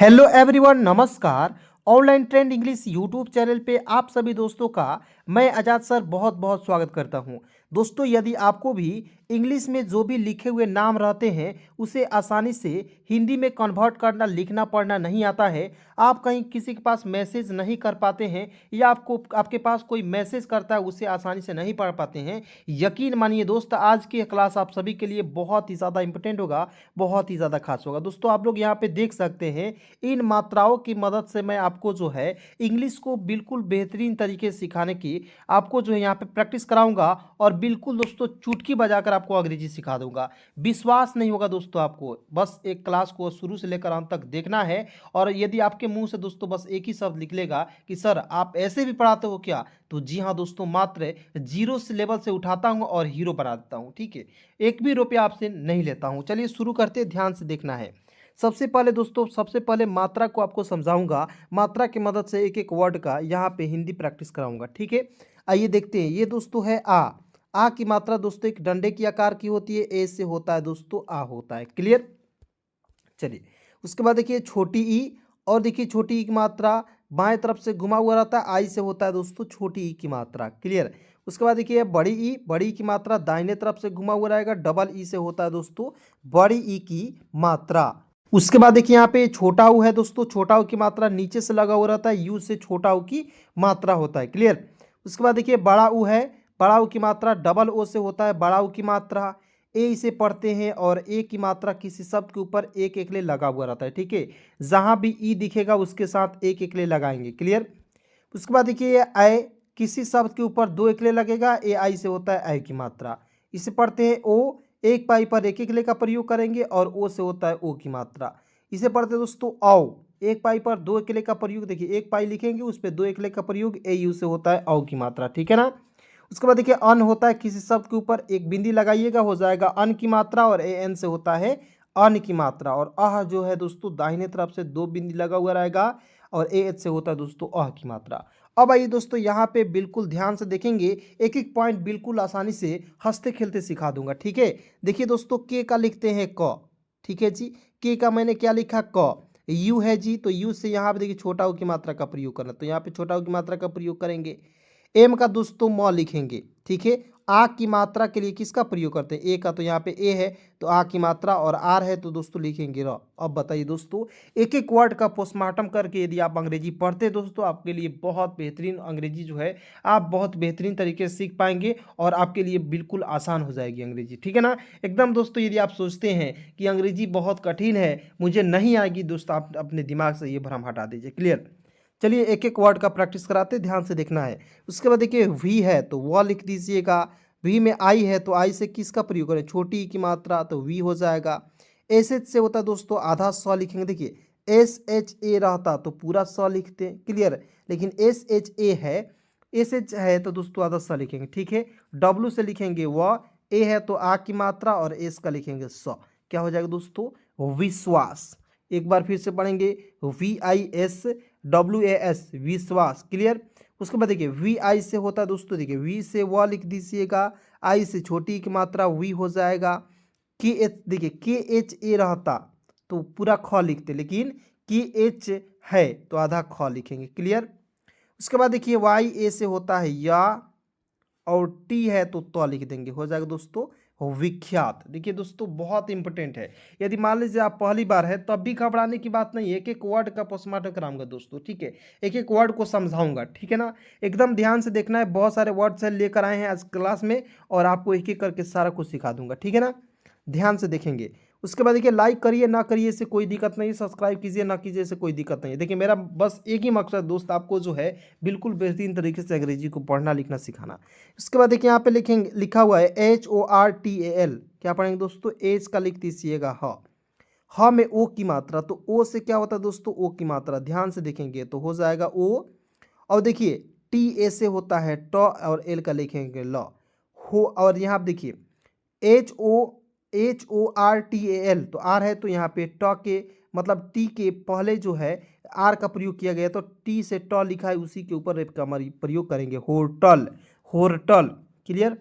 Hello everyone, नमस्कार। Online trend English YouTube channel पे आप सभी दोस्तों का मैं आजाद सर बहुत बहुत स्वागत करता हूं। दोस्तों, यदि आपको भी इंग्लिश में जो भी लिखे हुए नाम रहते हैं उसे आसानी से हिंदी में कन्वर्ट करना, लिखना पढ़ना नहीं आता है, आप कहीं किसी के पास मैसेज नहीं कर पाते हैं या आपके पास कोई मैसेज करता है उसे आसानी से नहीं पढ़ पाते हैं, यकीन मानिए दोस्त, आज की क्लास आप सभी के लिए बहुत ही ज़्यादा इंपॉर्टेंट होगा, बहुत ही ज़्यादा खास होगा। दोस्तों, आप लोग यहाँ पे देख सकते हैं, इन मात्राओं की मदद से मैं आपको जो है इंग्लिश को बिल्कुल बेहतरीन तरीके से सिखाने की आपको जो है यहाँ पे प्रैक्टिस कराऊंगा और बिल्कुल दोस्तों चुटकी बजाकर आपको अंग्रेजी सिखा दूंगा। विश्वास नहीं होगा दोस्तों, आपको बस एक क्लास को शुरू से लेकर अंत तक देखना है और यदि आपके मुंह से दोस्तों बस एक ही शब्द निकलेगा कि सर आप ऐसे भी पढ़ाते हो क्या, तो जी हाँ दोस्तों, मात्र जीरो से लेवल से उठाता हूँ और हीरो बना देता हूँ। ठीक है, एक भी रुपया आपसे नहीं लेता हूँ। चलिए शुरू करते हैं, ध्यान से देखना है। सबसे पहले दोस्तों, सबसे पहले मात्रा को आपको समझाऊंगा। मात्रा की मदद से एक एक वर्ड का यहाँ पे हिंदी प्रैक्टिस कराऊंगा। ठीक है, आइए देखते हैं। ये दोस्तों है आ की मात्रा दोस्तों एक डंडे की आकार की होती है, ए से होता है दोस्तों आ होता है। क्लियर। चलिए उसके बाद देखिए छोटी ई, और देखिए छोटी ई की मात्रा बाएं तरफ से घुमा हुआ रहता है, आई से होता है दोस्तों छोटी ई की मात्रा। क्लियर। उसके बाद देखिए बड़ी ई, बड़ी ई की मात्रा दाहिने तरफ से घुमा हुआ रहेगा, डबल ई से होता है दोस्तों बड़ी ई की मात्रा। उसके बाद देखिए यहाँ पे छोटा ऊ है दोस्तों, छोटा ऊ की मात्रा नीचे से लगा हुआ रहता है, यू से छोटा ऊ की मात्रा होता है। क्लियर। उसके बाद देखिए बड़ा ऊ है, बड़ा ऊ की मात्रा डबल ओ से होता है बड़ा ऊ की मात्रा। ए इसे पढ़ते हैं और ए की मात्रा किसी शब्द के ऊपर एक एकले लगा हुआ रहता है। ठीक है, जहां भी ई दिखेगा उसके साथ एक एकले लगाएंगे। क्लियर। उसके बाद देखिए ऐ, किसी शब्द के ऊपर दो एकले लगेगा, ए आई से होता है ऐ की मात्रा। इसे पढ़ते हैं ओ, एक पाई पर एक एकले का प्रयोग करेंगे और ओ से होता है ओ की मात्रा। इसे पढ़ते हैं दोस्तों औ, एक पाई पर दो एकले का प्रयोग, देखिए एक पाई लिखेंगे उस पर दो एकले का प्रयोग, ए यू से होता है औ की मात्रा। ठीक है ना। उसके बाद देखिए अन होता है, किसी शब्द के ऊपर एक बिंदी लगाइएगा, हो जाएगा अन की मात्रा, और ए एन से होता है अन की मात्रा। और अह जो है दोस्तों दाहिने तरफ से दो बिंदी लगा हुआ रहेगा और ए एच से होता है दोस्तों अह की मात्रा। अब आइए दोस्तों यहाँ पे बिल्कुल ध्यान से देखेंगे, एक एक पॉइंट बिल्कुल आसानी से हंसते खेलते सिखा दूंगा। ठीक है, देखिए दोस्तों के का लिखते हैं क। ठीक है जी, के का मैंने क्या लिखा क। यू है जी, तो यू से यहाँ पे देखिए छोटा ऊ की मात्रा का प्रयोग करना, तो यहाँ पे छोटा ऊ की मात्रा का प्रयोग करेंगे। एम का दोस्तों म लिखेंगे। ठीक है, आ की मात्रा के लिए किसका प्रयोग करते हैं, ए का, तो यहाँ पे ए है तो आ की मात्रा, और आर है तो दोस्तों लिखेंगे र। अब बताइए दोस्तों, एक एक वर्ड का पोस्टमार्टम करके यदि आप अंग्रेजी पढ़ते हैं दोस्तों, आपके लिए बहुत बेहतरीन अंग्रेजी जो है आप बहुत बेहतरीन तरीके से सीख पाएंगे और आपके लिए बिल्कुल आसान हो जाएगी अंग्रेजी। ठीक है ना, एकदम दोस्तों। यदि आप सोचते हैं कि अंग्रेजी बहुत कठिन है, मुझे नहीं आएगी, दोस्तों आप अपने दिमाग से ये भ्रम हटा दीजिए। क्लियर। चलिए एक एक वर्ड का प्रैक्टिस कराते, ध्यान से देखना है। उसके बाद देखिए वी है तो वह लिख दीजिएगा। वी में आई है तो आई से किसका प्रयोग करें, छोटी की मात्रा, तो वी हो जाएगा। एस एच से होता है दोस्तों आधा स लिखेंगे, देखिए एस एच ए रहता तो पूरा स लिखते हैं। क्लियर। लेकिन एस एच ए है, एस एच है तो दोस्तों आधा स लिखेंगे। ठीक है, डब्लू से लिखेंगे व, ए है तो आ की मात्रा, और एस का लिखेंगे स। क्या हो जाएगा दोस्तों, विश्वास। एक बार फिर से पढ़ेंगे, V I S W A S, Vishwas. Clear. उसके बाद देखिए वी आई से होता है दोस्तों, देखिए वी से व लिख दीजिएगा, आई से छोटी की मात्रा वी हो जाएगा। के एच, देखिए के एच ए रहता तो पूरा ख लिखते, लेकिन के एच है तो आधा ख लिखेंगे। क्लियर। उसके बाद देखिए वाई ए से होता है या, और टी है तो लिख देंगे, हो जाएगा दोस्तों विख्यात। देखिए दोस्तों बहुत इंपॉर्टेंट है, यदि मान लीजिए आप पहली बार है तब भी घबराने की बात नहीं है, एक एक वर्ड का पोस्टमार्टम कराऊंगा दोस्तों। ठीक है, एक एक वर्ड को समझाऊंगा। ठीक है ना, एकदम ध्यान से देखना है, बहुत सारे वर्ड्स है लेकर आए हैं आज क्लास में और आपको एक एक करके सारा कुछ सिखा दूंगा। ठीक है ना, ध्यान से देखेंगे। उसके बाद देखिए लाइक करिए ना करिए इससे कोई दिक्कत नहीं, सब्सक्राइब कीजिए ना कीजिए इससे कोई दिक्कत नहीं है। देखिए मेरा बस एक ही मकसद दोस्त, आपको जो है बिल्कुल बेहतरीन तरीके से अंग्रेजी को पढ़ना लिखना सिखाना। उसके बाद देखिए यहाँ पे लिखेंगे, लिखा हुआ है HORTAL, क्या पढ़ेंगे दोस्तों, एच का लिख दीजिएगा ह में ओ की मात्रा, तो ओ से क्या होता है दोस्तों ओ की मात्रा, ध्यान से देखेंगे तो हो जाएगा ओ। और देखिए टी ए से होता है ट, और एल का लिखेंगे ल हो। और यहाँ पे देखिए HORTAL, तो आर है तो यहाँ पे ट के मतलब टी के पहले जो है आर का प्रयोग किया गया, तो टी से ट लिखा है उसी के ऊपर रेप का प्रयोग करेंगे, होटल, होटल। क्लियर।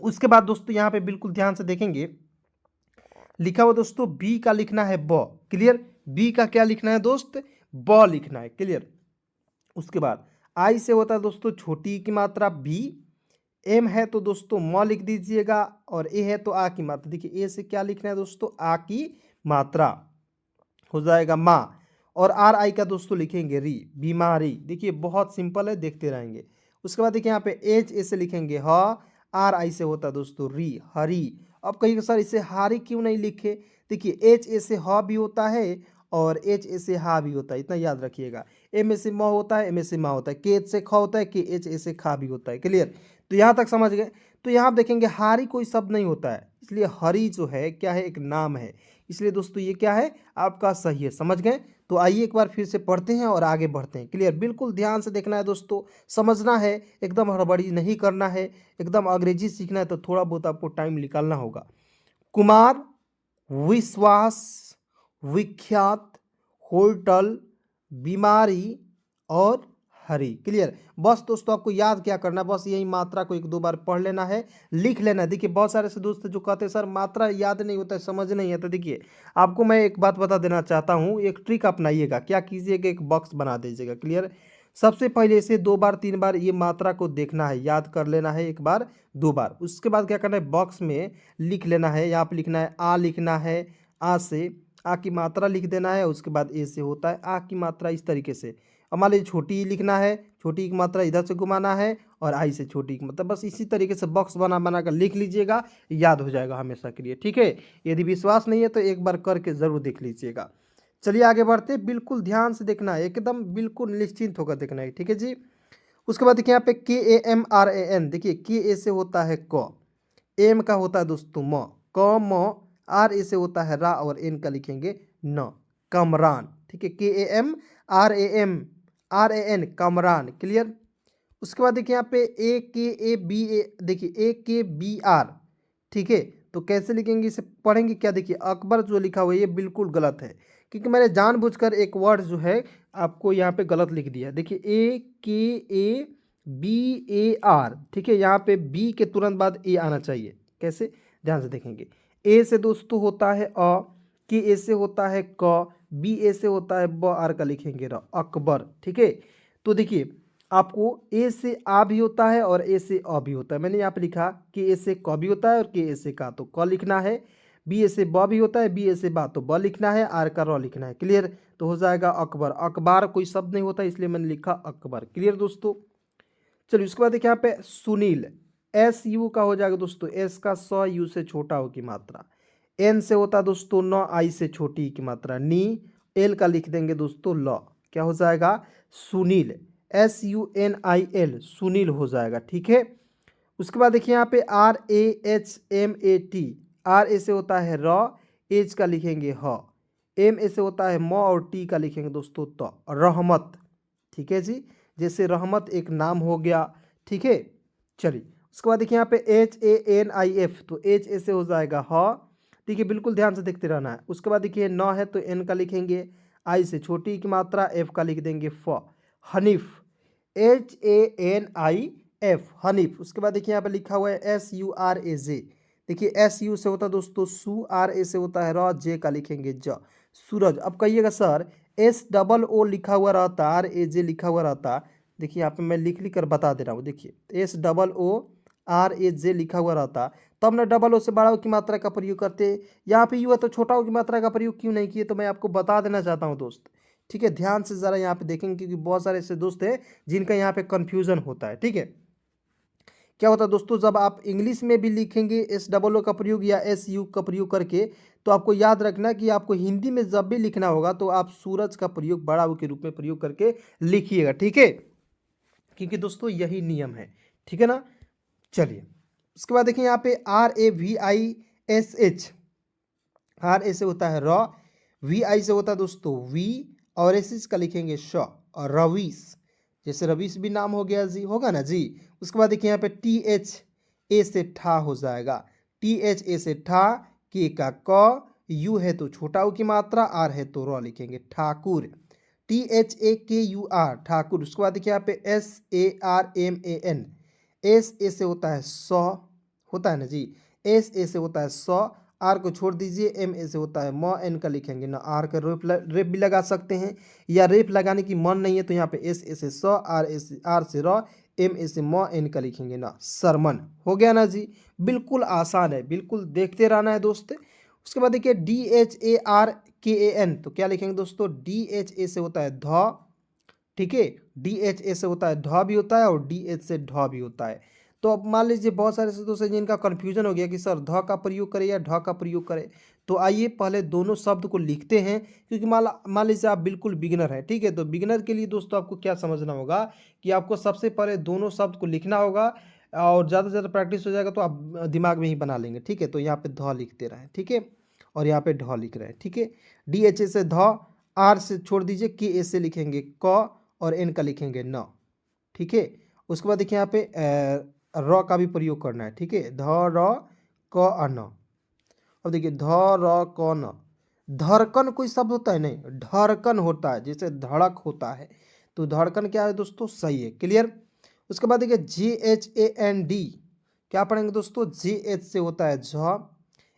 उसके बाद दोस्तों यहाँ पे बिल्कुल ध्यान से देखेंगे, लिखा हुआ दोस्तों बी का लिखना है ब। क्लियर, बी का क्या लिखना है दोस्त, ब लिखना है। क्लियर। उसके बाद आई से होता है दोस्तों छोटी की मात्रा बी, एम है तो दोस्तों म लिख दीजिएगा, और ए है तो आ की मात्रा। देखिए ए से क्या लिखना है दोस्तों, आ की मात्रा हो जाएगा माँ, और आर आई का दोस्तों लिखेंगे री, बीमारी। देखिए बहुत सिंपल है, देखते रहेंगे। उसके बाद देखिए यहाँ पे एच ए से लिखेंगे ह, आर आई से होता है दोस्तों री, हरी। अब कहिए सर इसे हारी क्यों नहीं लिखे, देखिए एच ए से ह भी होता है और एच ए से हा भी होता है, इतना याद रखिएगा। एम ए से म होता है, एम ए से मा होता है, के एच से ख होता है, के एच ए से खा भी होता है। क्लियर। तो यहाँ तक समझ गए। तो यहाँ आप देखेंगे हारी कोई शब्द नहीं होता है, इसलिए हरी जो है क्या है, एक नाम है। इसलिए दोस्तों ये क्या है, आपका सही है। समझ गए। तो आइए एक बार फिर से पढ़ते हैं और आगे बढ़ते हैं। क्लियर। बिल्कुल ध्यान से देखना है दोस्तों, समझना है, एकदम हड़बड़ी नहीं करना है। एकदम अंग्रेजी सीखना है तो थोड़ा बहुत आपको टाइम निकालना होगा। कुमार, विश्वास, विख्यात, होटल, बीमारी और हरी। क्लियर। बस दोस्तों आपको याद क्या करना है, बस यही मात्रा को एक दो बार पढ़ लेना है, लिख लेना है। देखिए बहुत सारे से दोस्त जो कहते हैं सर मात्रा याद नहीं होता है, समझ नहीं है, तो देखिए आपको मैं एक बात बता देना चाहता हूँ, एक ट्रिक अपनाइएगा। क्या कीजिएगा, एक बॉक्स बना दीजिएगा। क्लियर। सबसे पहले इसे 2 बार 3 बार ये मात्रा को देखना है, याद कर लेना है, एक बार 2 बार। उसके बाद क्या करना है, बॉक्स में लिख लेना है। यहाँ पे लिखना है आ, लिखना है आ से आ की मात्रा लिख देना है। उसके बाद ए से होता है आ की मात्रा, इस तरीके से। अब मान लीजिए छोटी ई लिखना है, छोटी की मात्रा इधर से घुमाना है, और आई से छोटी की मतलब, बस इसी तरीके से बॉक्स बना बना कर लिख लीजिएगा, याद हो जाएगा हमेशा के लिए। ठीक है। यदि विश्वास नहीं है तो एक बार करके ज़रूर देख लीजिएगा। चलिए आगे बढ़ते, बिल्कुल ध्यान से देखना है, एकदम बिल्कुल निश्चिंत होकर देखना है। ठीक है जी। उसके बाद देखिए यहाँ पे K A M R A N, देखिए के ए से होता है क, एम का होता है दोस्तों म, क म, आर ए से होता है रा, और एन का लिखेंगे न, कमरान। ठीक है। K A M R A N, Kamran. Clear. उसके बाद देखिए यहाँ पे ए के ए बी ए, देखिए ए के बी आर। ठीक है। तो कैसे लिखेंगे, इसे पढ़ेंगे क्या, देखिए अकबर जो लिखा हुआ है ये बिल्कुल गलत है, क्योंकि मैंने जानबूझकर एक वर्ड जो है आपको यहाँ पे गलत लिख दिया। देखिए ए के ए बी ए आर, ठीक है। यहाँ पे बी के तुरंत बाद ए आना चाहिए। कैसे, ध्यान से देखेंगे। ए से दोस्तों होता है अ, के ए से होता है क, बी ए से होता है ब, आर का लिखेंगे र, अकबर। ठीक है। तो देखिए आपको ए से आ भी होता है और ए से अ भी होता है। मैंने यहाँ पे लिखा कि ए से क भी होता है और के ए से का, तो क लिखना है। बी ए से ब भी होता है, बी ए से बा, तो ब लिखना है, आर का र लिखना है। क्लियर। तो हो जाएगा अकबर। अखबार कोई शब्द नहीं होता, इसलिए मैंने लिखा अकबर। क्लियर दोस्तों। चलिए उसके बाद देखिए यहाँ पे सुनील, एस यू का हो जाएगा दोस्तों, एस का स यू से छोटा हो की मात्रा। एन से होता है दोस्तों न, आई से छोटी की मात्रा नी, एल का लिख देंगे दोस्तों ल, क्या हो जाएगा Sunil, S U N I L, Sunil हो जाएगा। ठीक है। उसके बाद देखिए यहाँ पे R A H M A T, R A से होता है र, एच का लिखेंगे ह, एम ए से होता है म, और टी का लिखेंगे दोस्तों त, रहमत। ठीक है जी। जैसे रहमत एक नाम हो गया। ठीक है। चलिए उसके बाद देखिए यहाँ पे H A N I F, तो एच ए से हो जाएगा ह। देखिए बिल्कुल ध्यान से देखते रहना है। उसके बाद देखिए न है तो एन का लिखेंगे, आई से छोटी की मात्रा, एफ का लिख देंगे फ, Hanif, H A N I F, Hanif. उसके बाद देखिए यहाँ पे लिखा हुआ है S U R A J, देखिए एस यू से होता है दोस्तों सू, आर ए से होता है र, जे का लिखेंगे ज, सूरज। अब कहिएगा सर एस डबल ओ लिखा हुआ रहता, आर ए जे लिखा हुआ रहता, देखिए यहाँ पे मैं लिख लिख कर बता दे रहा हूँ। देखिए S double O R A जे लिखा हुआ रहता, तब ना डबल ओ से बड़ा ओ की मात्रा का प्रयोग करते। यहाँ पे यू है तो छोटा ओ की मात्रा का प्रयोग क्यों नहीं किए, तो मैं आपको बता देना चाहता हूँ दोस्त। ठीक है। ध्यान से ज़रा यहाँ पे देखेंगे, क्योंकि बहुत सारे ऐसे दोस्त हैं जिनका यहाँ पे कन्फ्यूजन होता है। ठीक है। क्या होता है दोस्तों, जब आप इंग्लिश में भी लिखेंगे एस डबल ओ का प्रयोग या एस यू का प्रयोग करके, तो आपको याद रखना कि आपको हिंदी में जब भी लिखना होगा तो आप सूरज का प्रयोग बड़ा ऊ के रूप में प्रयोग करके लिखिएगा। ठीक है। क्योंकि दोस्तों यही नियम है। ठीक है ना। चलिए उसके बाद देखिए यहाँ पे R A V I S H, R A से होता है र, वी आई से होता है दोस्तों वी, और एस एच का लिखेंगे श, और रवीश, जैसे रवीश भी नाम हो गया जी, होगा ना जी। उसके बाद देखिए यहाँ पे टी एच ए से ठा हो जाएगा, टी एच ए से ठा, के का क, यू है तो छोटा ऊ की मात्रा, आर है तो र लिखेंगे ठाकुर, टी एच ए के यू आर, ठाकुर। उसके बाद देखिए यहाँ पे S A R M A N, S A से होता है सौ, होता है ना जी, एस ए से होता है सौ, आर को छोड़ दीजिए, एम ए से होता है म, एन का लिखेंगे ना, आर का रेप भी लगा सकते हैं, या रेप लगाने की मन नहीं है तो यहाँ पे एस ए से स, आर से र, एम ए से म, एन का लिखेंगे ना, सरमन। हो गया ना जी, बिल्कुल आसान है, बिल्कुल देखते रहना है दोस्त। उसके बाद देखिए DHARKAN, तो क्या लिखेंगे दोस्तों, DHA से होता है ध, ठीक है, DHA से होता है ढ भी होता है और DH से ढ भी होता है। तो अब मान लीजिए बहुत सारे दोस्त हैं जिनका कन्फ्यूजन हो गया कि सर ध का प्रयोग करें या ढ का प्रयोग करें, तो आइए पहले दोनों शब्द को लिखते हैं, क्योंकि मान लीजिए आप बिल्कुल बिगिनर हैं, ठीक है, तो बिगिनर के लिए दोस्तों आपको क्या समझना होगा कि आपको सबसे पहले दोनों शब्द को लिखना होगा, और ज़्यादा से ज़्यादा प्रैक्टिस हो जाएगा तो आप दिमाग में ही बना लेंगे, ठीक है। तो यहाँ पे ध लिखते रहें, ठीक है, और यहाँ पे ढ लिख रहे हैं, ठीक है। DHA से ध, आर से छोड़ दीजिए, KA से लिखेंगे क, और एन का लिखेंगे न, ठीक है। उसके बाद देखिए यहाँ पे र का भी प्रयोग करना है, ठीक है, ध र क न। अब देखिए ध र क न, धड़कन कोई शब्द होता है नहीं, धड़कन होता है, जैसे धड़क होता है, तो धड़कन क्या है दोस्तों, सही है, क्लियर। उसके बाद देखिए JHAND, क्या पढ़ेंगे दोस्तों, JH से होता है झ,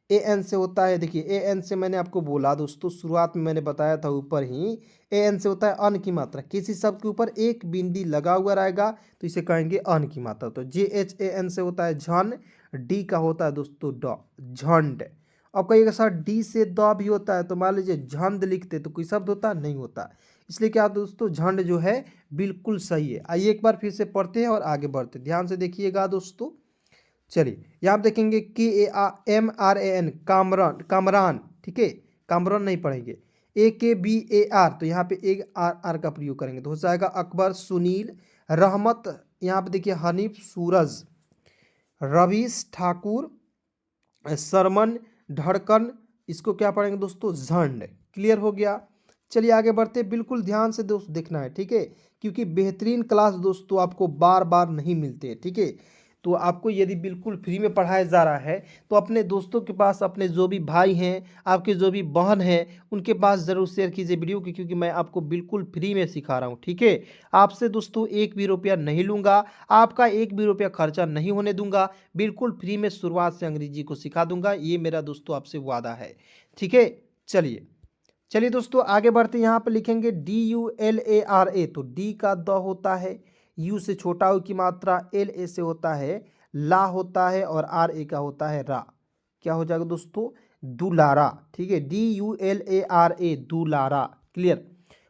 AN से होता है, देखिए AN से मैंने आपको बोला दोस्तों, शुरुआत में मैंने बताया था ऊपर ही, AN से होता है अन की मात्रा, किसी शब्द के ऊपर एक बिंदी लगा हुआ रहेगा तो इसे कहेंगे अन की मात्रा। तो JHAN से होता है झन, D का होता है दोस्तों ड, झंड। अब कहिएगा सर D से द भी होता है, तो मान लीजिए झंड लिखते तो कोई शब्द होता नहीं होता, इसलिए क्या दोस्तों, झंड जो है बिल्कुल सही है। आइए एक बार फिर से पढ़ते हैं और आगे बढ़ते, ध्यान से देखिएगा दोस्तों। चलिए यहाँ आप देखेंगे KAMRAN, कामरान, कामरान, ठीक है, कामरान नहीं पढ़ेंगे। AKBAR, तो यहाँ पे एक आर का प्रयोग करेंगे तो हो जाएगा अकबर, सुनील, रहमत, यहाँ पे देखिए हनीफ, सूरज, रवीश, ठाकुर, सरमन, धड़कन, इसको क्या पढ़ेंगे दोस्तों, झंड। क्लियर हो गया। चलिए आगे बढ़ते, बिल्कुल ध्यान से दोस्त देखना है, ठीक है, क्योंकि बेहतरीन क्लास दोस्तों आपको बार बार नहीं मिलते हैं, ठीक है। तो आपको यदि बिल्कुल फ्री में पढ़ाया जा रहा है तो अपने दोस्तों के पास, अपने जो भी भाई हैं, आपके जो भी बहन हैं, उनके पास ज़रूर शेयर कीजिए वीडियो की, क्योंकि मैं आपको बिल्कुल फ्री में सिखा रहा हूँ, ठीक है। आपसे दोस्तों एक भी रुपया नहीं लूँगा, आपका एक भी रुपया खर्चा नहीं होने दूंगा, बिल्कुल फ्री में शुरुआत से अंग्रेजी को सिखा दूंगा, ये मेरा दोस्तों आपसे वादा है, ठीक है। चलिए चलिए दोस्तों आगे बढ़ते, यहाँ पर लिखेंगे DULARA, तो डी का द होता है, यू से छोटा u की मात्रा, LA से होता है ला होता है, और RA का होता है रा। क्या हो जाएगा दोस्तों, दुलारा, ठीक है, DULARA, दुलारा। क्लियर।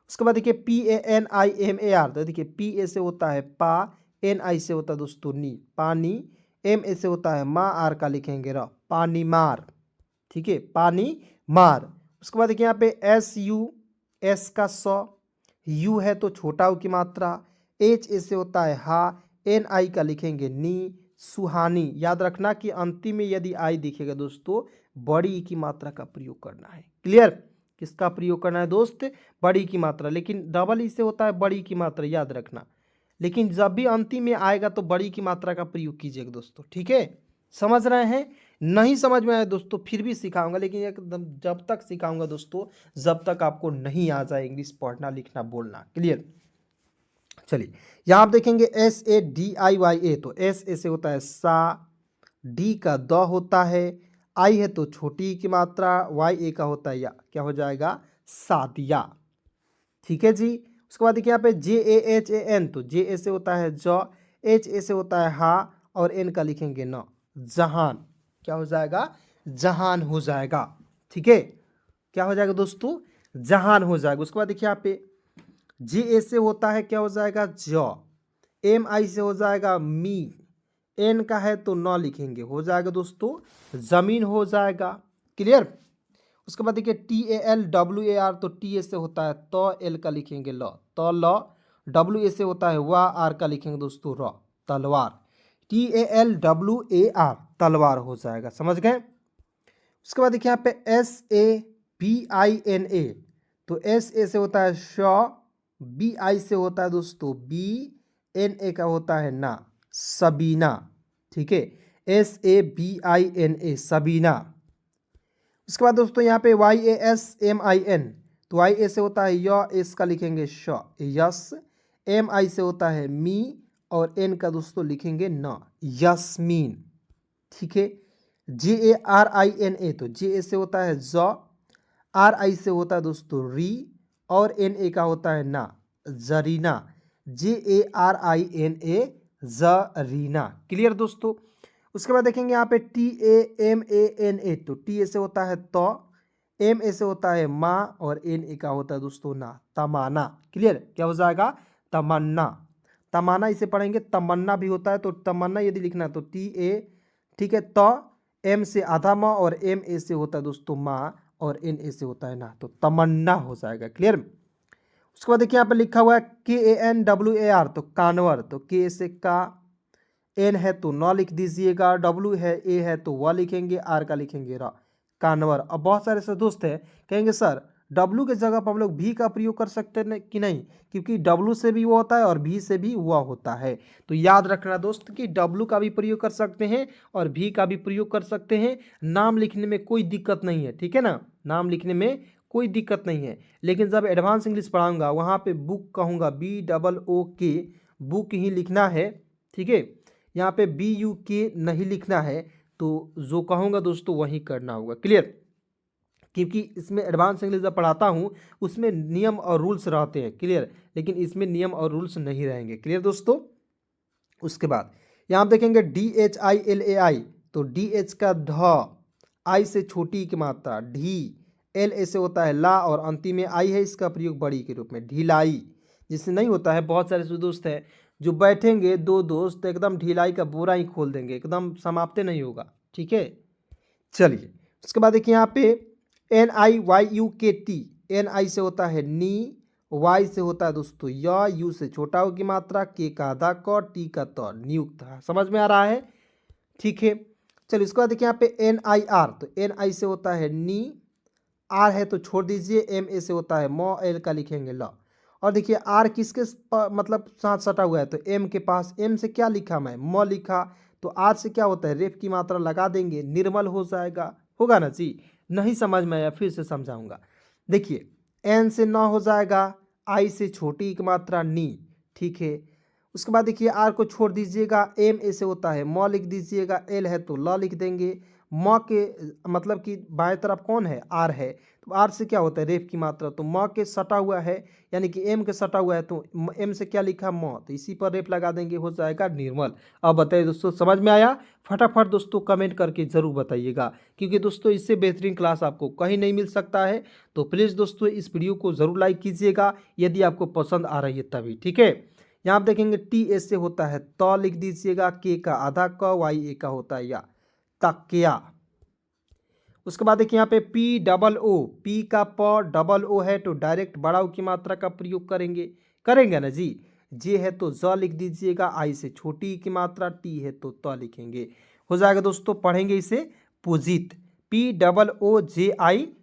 उसके बाद देखिए PANIMAR, तो देखिए PA से होता है पा, NI से होता है दोस्तों नी, पानी, MA से होता है मा, आर का लिखेंगे रा, पानी मार, ठीक है, पानी मार। उसके बाद देखिए यहाँ पे SU, S का स, U है तो छोटा u की मात्रा, HA से होता है हा, NI का लिखेंगे नी, सुहानी। याद रखना कि अंतिम में यदि आई दिखेगा दोस्तों, बड़ी ई की मात्रा का प्रयोग करना है। क्लियर। किसका प्रयोग करना है दोस्त, बड़ी की मात्रा, लेकिन डबल ई से होता है बड़ी की मात्रा, याद रखना, लेकिन जब भी अंतिम में आएगा तो बड़ी की मात्रा का प्रयोग कीजिएगा दोस्तों, ठीक है। समझ रहे हैं, नहीं समझ में आया दोस्तों फिर भी सिखाऊंगा, लेकिन एकदम जब तक सिखाऊंगा दोस्तों जब तक आपको नहीं आ जाए इंग्लिश पढ़ना लिखना बोलना। क्लियर। चलिए यहाँ आप देखेंगे SADIYA, तो SA से होता है सा, डी का द होता है, आई है तो छोटी की मात्रा, YA का होता है या, क्या हो जाएगा, सादिया, ठीक है जी। उसके बाद देखिए यहाँ पे JAHAN, तो JA से होता है ज, HA से होता है हा, और N का लिखेंगे न, जहान। क्या हो जाएगा, जहान हो जाएगा, ठीक है, क्या हो जाएगा दोस्तों, जहान हो जाएगा। उसके बाद देखिए यहाँ पे JA से होता है, क्या हो जाएगा, ज, MI से हो जाएगा मी, N का है तो न लिखेंगे, हो जाएगा दोस्तों जमीन हो जाएगा। क्लियर। उसके बाद देखिए TALWAR, तो TA से होता है तो, L का लिखेंगे ल, तो ल, WA से होता है वा, आर का लिखेंगे दोस्तों र, तलवार, TALWAR, तलवार हो जाएगा, समझ गए। उसके बाद देखिए यहाँ पे SABINA, तो SA से होता है श, BI से होता है दोस्तों बी, NA का होता है ना, सबीना, ठीक है, SABINA, सबीना। उसके बाद दोस्तों यहाँ पे YASMIN, तो YA से होता है य, एस का लिखेंगे श, यस, MI से होता है मी, और N का दोस्तों लिखेंगे न, यस्मीन, ठीक है। JARINA, तो JA से होता है ज, RI से होता है दोस्तों री, और NA का होता है ना, जरीना। JARINA, जरीना। क्लियर दोस्तों। उसके बाद देखेंगे यहाँ पे TAMANA, तो TA से होता है तो, MA से होता है माँ, और NA का होता है दोस्तों ना, तमाना। क्लियर, क्या हो जाएगा, तमन्ना। तमाना इसे पढ़ेंगे, तमन्ना भी होता है, तो तमन्ना यदि लिखना है तो TA, ठीक है, तो M से आधा माँ, और MA से होता है दोस्तों माँ, और NA से होता है ना, तो तमन्ना हो जाएगा। क्लियर। उसके बाद देखिए यहाँ पे लिखा हुआ है KANWAR, तो कानवर, तो K से का, N है तो न लिख दीजिएगा, W है, A है तो व लिखेंगे, R का लिखेंगे र, कानवर। अब बहुत सारे ऐसे दोस्त हैं कहेंगे सर W के जगह पर हम लोग भी का प्रयोग कर सकते हैं कि नहीं, क्योंकि W से भी वो होता है और भी से भी वह होता है। तो याद रखना दोस्त कि W का भी प्रयोग कर सकते हैं और भी का भी प्रयोग कर सकते हैं। नाम लिखने में कोई दिक्कत नहीं है, ठीक है ना, नाम लिखने में कोई दिक्कत नहीं है। लेकिन जब एडवांस इंग्लिश पढ़ाऊंगा वहाँ पे बुक कहूँगा, BOOK, बुक ही लिखना है, ठीक है। यहाँ पे BUK नहीं लिखना है, तो जो कहूँगा दोस्तों वही करना होगा। क्लियर, क्योंकि इसमें एडवांस इंग्लिश जब पढ़ाता हूँ उसमें नियम और रूल्स रहते हैं। क्लियर, लेकिन इसमें नियम और रूल्स नहीं रहेंगे। क्लियर दोस्तों। उसके बाद यहाँ आप देखेंगे DHILAI, तो DH का ध, आई से छोटी की मात्रा ढी, LA से होता है ला, और अंतिम में आई है, इसका प्रयोग बड़ी के रूप में, ढिलाई। जिससे नहीं होता है, बहुत सारे दोस्त हैं जो बैठेंगे दो दोस्त एकदम ढिलाई का बोरा ही खोल देंगे, एकदम समाप्त नहीं होगा। ठीक है, चलिए। उसके बाद देखिए यहाँ पे NIYUKT, NI से होता है नी, Y से होता है दोस्तों या, U से छोटा हो की मात्रा, K का आधा क, T का तो, नियुक्त। समझ में आ रहा है, ठीक है। चलिए इसके बाद देखिए यहाँ पे NIR, तो NI से होता है नी, R है तो छोड़ दीजिए, MA से होता है मो, L का लिखेंगे ल। और देखिए R किसके मतलब साथ सटा हुआ है, तो M के पास, M से क्या लिखा मैं, म लिखा, तो R से क्या होता है, रेफ की मात्रा लगा देंगे, निर्मल हो जाएगा। होगा ना जी, नहीं समझ में आया फिर से समझाऊंगा। देखिए N से न हो जाएगा, I से छोटी की मात्रा नी, ठीक है। उसके बाद देखिए R को छोड़ दीजिएगा, MA से होता है म लिख दीजिएगा, L है तो ल लिख देंगे, म के मतलब कि बाएं तरफ कौन है, R है, तो R से क्या होता है, रेफ की मात्रा, तो म के सटा हुआ है यानी कि M के सटा हुआ है, तो M से क्या लिखा, म, तो इसी पर रेफ लगा देंगे, हो जाएगा निर्मल। अब बताइए दोस्तों, समझ में आया? फटाफट दोस्तों कमेंट करके ज़रूर बताइएगा, क्योंकि दोस्तों इससे बेहतरीन क्लास आपको कहीं नहीं मिल सकता है। तो प्लीज़ दोस्तों इस वीडियो को ज़रूर लाइक कीजिएगा यदि आपको पसंद आ रही है तभी, ठीक है। यहाँ आप देखेंगे TS से होता है तो लिख दीजिएगा, K का आधा क, YA का होता है या, तकिया। उसके बाद देखिए यहाँ पे POO, P का प, डबल O है तो डायरेक्ट बड़ा O की मात्रा का प्रयोग करेंगे ना जी। J है तो ज लिख दीजिएगा, I से छोटी की मात्रा, T है तो त लिखेंगे, हो जाएगा दोस्तों। पढ़ेंगे इसे पूजित, POOJIT,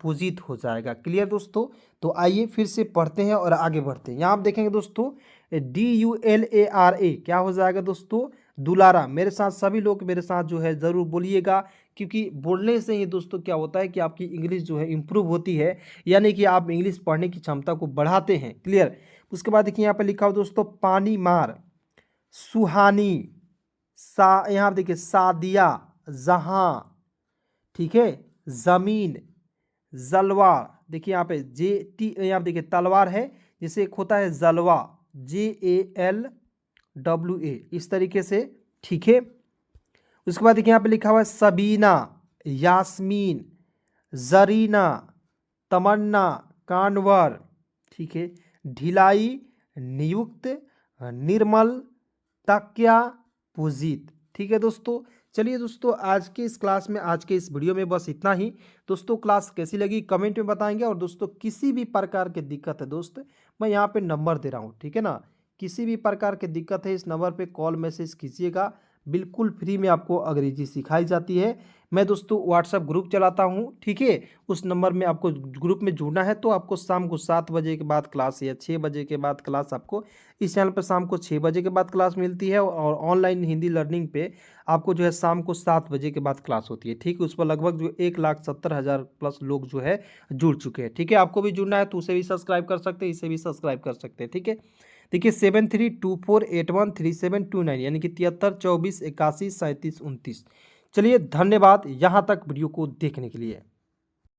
पूजित हो जाएगा। क्लियर दोस्तों। तो आइए फिर से पढ़ते हैं और आगे बढ़ते हैं। यहाँ आप देखेंगे दोस्तों DULARA, क्या हो जाएगा दोस्तों, दुलारा। मेरे साथ सभी लोग मेरे साथ जो है ज़रूर बोलिएगा, क्योंकि बोलने से ही दोस्तों क्या होता है कि आपकी इंग्लिश जो है इम्प्रूव होती है, यानी कि आप इंग्लिश पढ़ने की क्षमता को बढ़ाते हैं। क्लियर। उसके बाद देखिए यहाँ पे लिखा हो दोस्तों पानी मार, सुहानी, यहाँ आप देखिए सादिया, जहां, ठीक है, जमीन, जलवा। देखिए यहाँ पे यहाँ पे देखिए तलवार है, जिसे एक होता है जलवा, JALWA, इस तरीके से, ठीक है। उसके बाद देखिए यहाँ पे लिखा हुआ है सबीना, यास्मीन, जरीना, तमन्ना, कानवर, ठीक है, ढिलाई, नियुक्त, निर्मल, तकिया, पूजित। ठीक है दोस्तों। चलिए दोस्तों आज के इस क्लास में, आज के इस वीडियो में बस इतना ही। दोस्तों क्लास कैसी लगी कमेंट में बताएंगे, और दोस्तों किसी भी प्रकार की दिक्कत है दोस्त, मैं यहाँ पे नंबर दे रहा हूँ, ठीक है ना। किसी भी प्रकार की दिक्कत है इस नंबर पे कॉल मैसेज कीजिएगा, बिल्कुल फ्री में आपको अंग्रेजी सिखाई जाती है। मैं दोस्तों व्हाट्सएप ग्रुप चलाता हूँ, ठीक है। उस नंबर में आपको ग्रुप में जुड़ना है तो आपको शाम को 7 बजे के बाद क्लास या 6 बजे के बाद क्लास, आपको इस चैनल पर शाम को 6 बजे के बाद क्लास मिलती है, और ऑनलाइन हिंदी लर्निंग पे आपको जो है शाम को 7 बजे के बाद क्लास होती है, ठीक है। उस पर लगभग जो 1,70,000 प्लस लोग जो है जुड़ चुके हैं, ठीक है। आपको भी जुड़ना है तो उसे भी सब्सक्राइब कर सकते हैं, इसे भी सब्सक्राइब कर सकते हैं, ठीक है। देखिए 7324813729, यानी कि 7324813729, चलिए धन्यवाद यहाँ तक वीडियो को देखने के लिए।